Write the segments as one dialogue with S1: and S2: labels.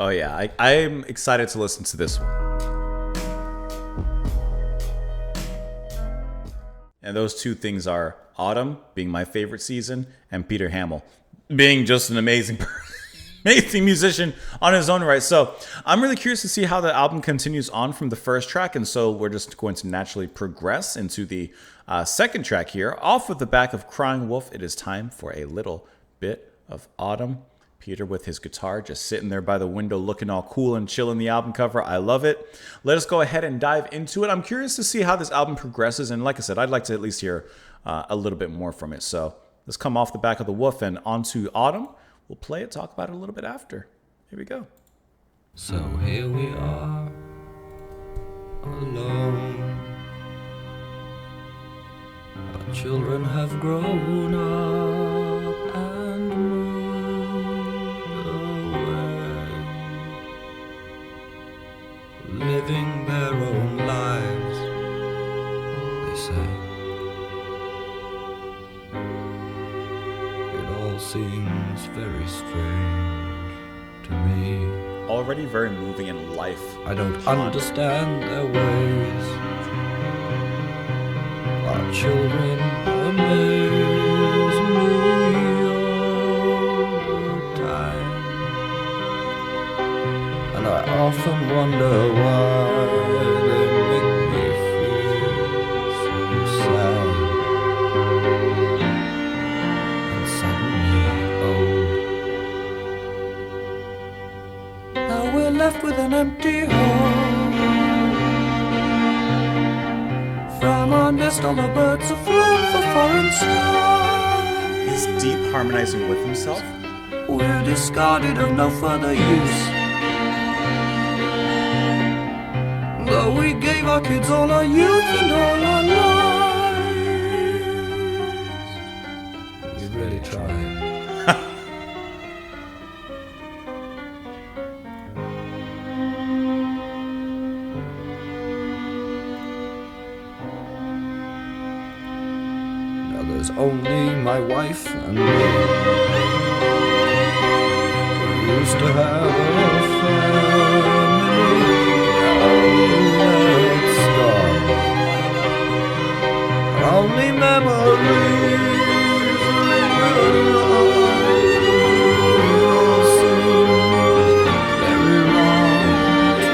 S1: Oh yeah, I'm excited to listen to this one. And those two things are Autumn being my favorite season and Peter Hammill being just an amazing amazing musician on his own right. So I'm really curious to see how the album continues on from the first track. And so we're just going to naturally progress into the second track here. Off with the back of Crying Wolf, it is time for a little bit of Autumn. Peter with his guitar just sitting there by the window looking all cool and chill in the album cover. I love it. Let us go ahead and dive into it. I'm curious to see how this album progresses. And like I said, I'd like to at least hear a little bit more from it. So let's come off the back of the Wolf and onto Autumn. We'll play it, talk about it a little bit after. Here we go.
S2: So here we are, alone. Our children have grown up and moved away, living their own lives, they say. It all seems very strange to me.
S1: Already very moving in life.
S2: I don't understand their ways. Our children amaze me all the time, and I often wonder why they make me feel so sad and suddenly old. Now we're left with an empty home. From our nest all the birds have flown for foreign skies.
S1: He's deep harmonizing with himself.
S2: We're discarded of no further use. Though we gave our kids all our youth and all our lives. We really tried. There's only my wife and me. We used to have a family. Now it's gone. And only memories linger on. It all seems very wrong to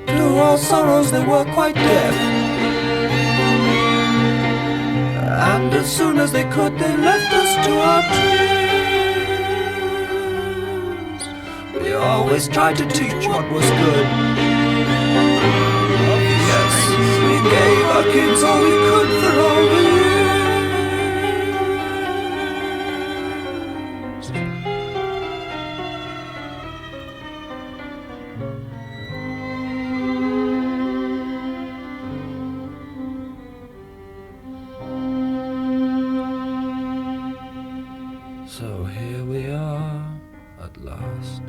S2: me. To our sorrows they were quite deaf. And as soon as they could, they left us to our tears. We always tried to teach what was good. Yes, we gave our kids all we could for all the years. So here we are at last.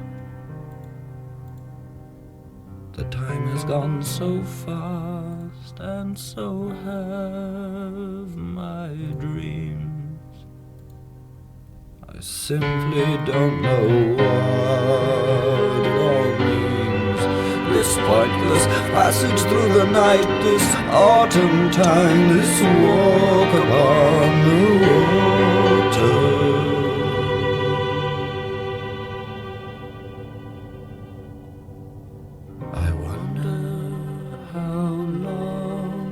S2: The time has gone so fast, and so have my dreams. I simply don't know what it all means. This pointless passage through the night, this autumn time, this walk upon the water. I wonder how long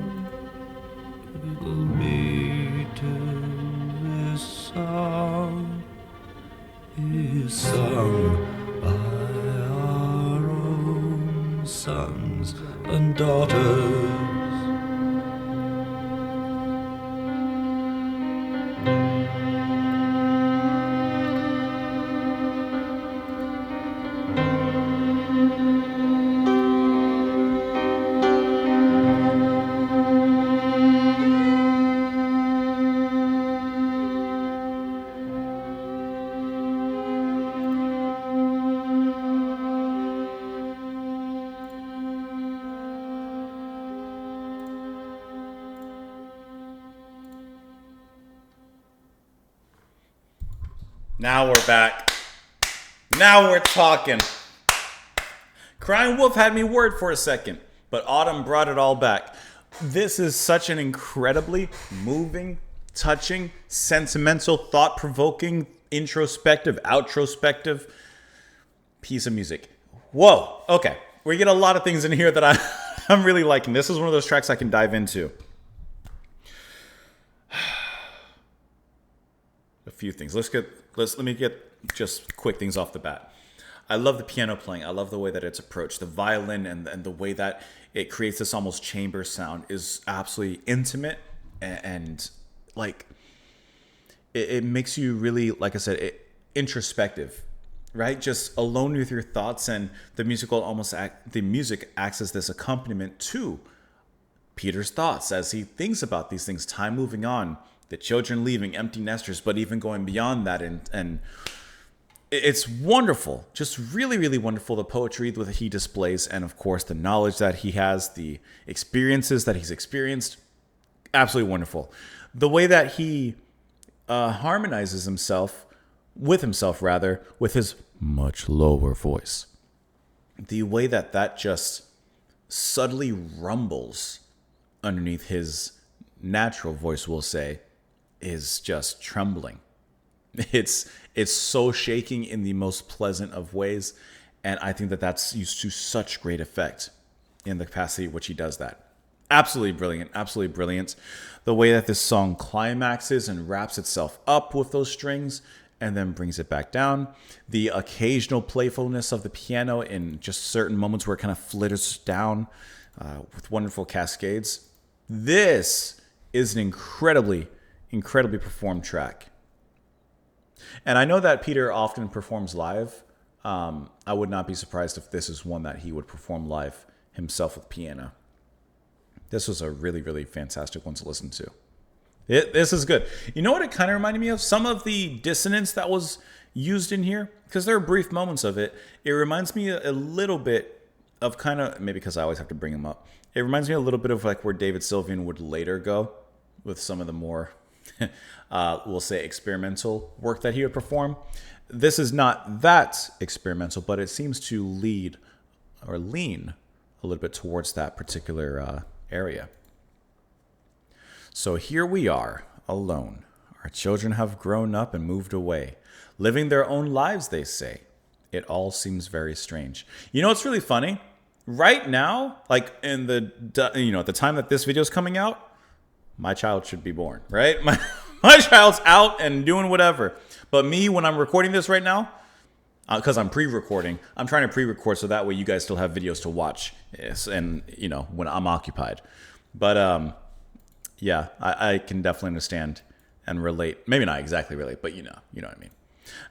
S2: it will be till this song is sung by our own sons and daughters.
S1: Now we're back. Now we're talking. Crying Wolf had me worried for a second, but Autumn brought it all back. This is such an incredibly moving, touching, sentimental, thought-provoking, introspective, outrospective piece of music. Whoa. Okay. We get a lot of things in here that I'm really liking. This is one of those tracks I can dive into. A few things. Let me get just quick things off the bat. I love the piano playing. I love the way that it's approached. The violin and the way that it creates this almost chamber sound is absolutely intimate and like it makes you really, like I said, introspective, right? Just alone with your thoughts, and the music acts as this accompaniment to Peter's thoughts as he thinks about these things, time moving on, the children leaving, empty nesters, but even going beyond that, and it's wonderful, just really, really wonderful. The poetry that he displays, and of course the knowledge that he has, the experiences that he's experienced, absolutely wonderful. The way that he harmonizes himself with his much lower voice. The way that just subtly rumbles underneath his natural voice, we'll say, is just trembling. It's so shaking in the most pleasant of ways, and I think that that's used to such great effect in the capacity which he does that. Absolutely brilliant, absolutely brilliant. The way that this song climaxes and wraps itself up with those strings and then brings it back down. The occasional playfulness of the piano in just certain moments where it kind of flitters down with wonderful cascades. This is an incredibly, incredibly performed track. And I know that Peter often performs live. I would not be surprised if this is one that he would perform live himself with piano. This was a really, really fantastic one to listen to. This is good. You know what it kind of reminded me of? Some of the dissonance that was used in here, because there are brief moments of it. It reminds me a little bit of kind of, maybe because I always have to bring him up. It reminds me a little bit of like where David Sylvian would later go with some of the more, we'll say, experimental work that he would perform. This is not that experimental, but it seems to lean a little bit towards that particular area. So here we are, alone. Our children have grown up and moved away, living their own lives, they say. It all seems very strange. You know what's really funny? Right now, like in the at the time that this video is coming out, my child should be born, right? My child's out and doing whatever. But me, when I'm recording this right now, because I'm pre-recording, I'm trying to pre-record so that way you guys still have videos to watch. Yes, and when I'm occupied. But yeah, I can definitely understand and relate. Maybe not exactly relate, but you know what I mean.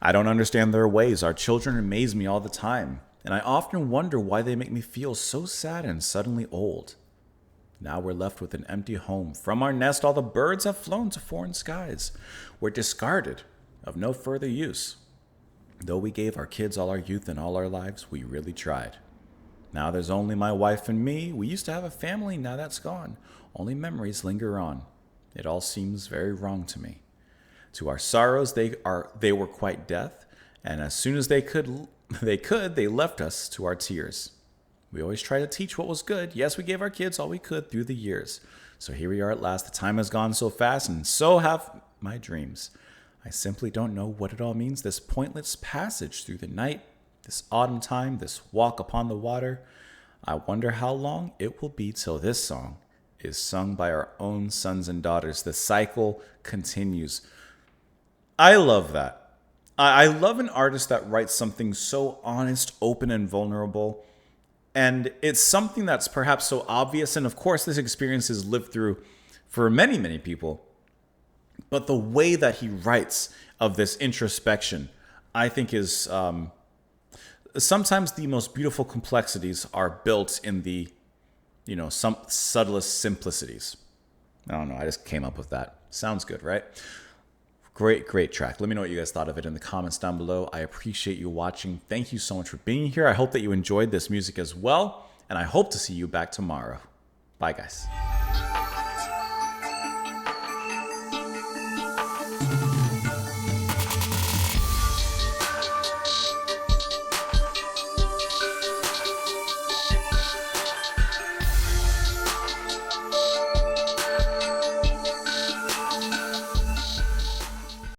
S1: I don't understand their ways. Our children amaze me all the time, and I often wonder why they make me feel so sad and suddenly old. Now we're left with an empty home. From our nest, all the birds have flown to foreign skies. We're discarded, of no further use. Though we gave our kids all our youth and all our lives, we really tried. Now there's only my wife and me. We used to have a family, now that's gone. Only memories linger on. It all seems very wrong to me. To our sorrows, they were quite deaf, and as soon as they could, they left us to our tears. We always tried to teach what was good. Yes, we gave our kids all we could through the years. So here we are at last. The time has gone so fast, and so have my dreams. I simply don't know what it all means, this pointless passage through the night, this autumn time, this walk upon the water. I wonder how long it will be till this song is sung by our own sons and daughters. The cycle continues. I love that. I love an artist that writes something so honest, open, and vulnerable. And it's something that's perhaps so obvious. And of course, this experience is lived through for many, many people. But the way that he writes of this introspection, I think is sometimes the most beautiful complexities are built in the, some subtlest simplicities. I don't know. I just came up with that. Sounds good, right? Great, great track. Let me know what you guys thought of it in the comments down below. I appreciate you watching. Thank you so much for being here. I hope that you enjoyed this music as well. And I hope to see you back tomorrow. Bye, guys.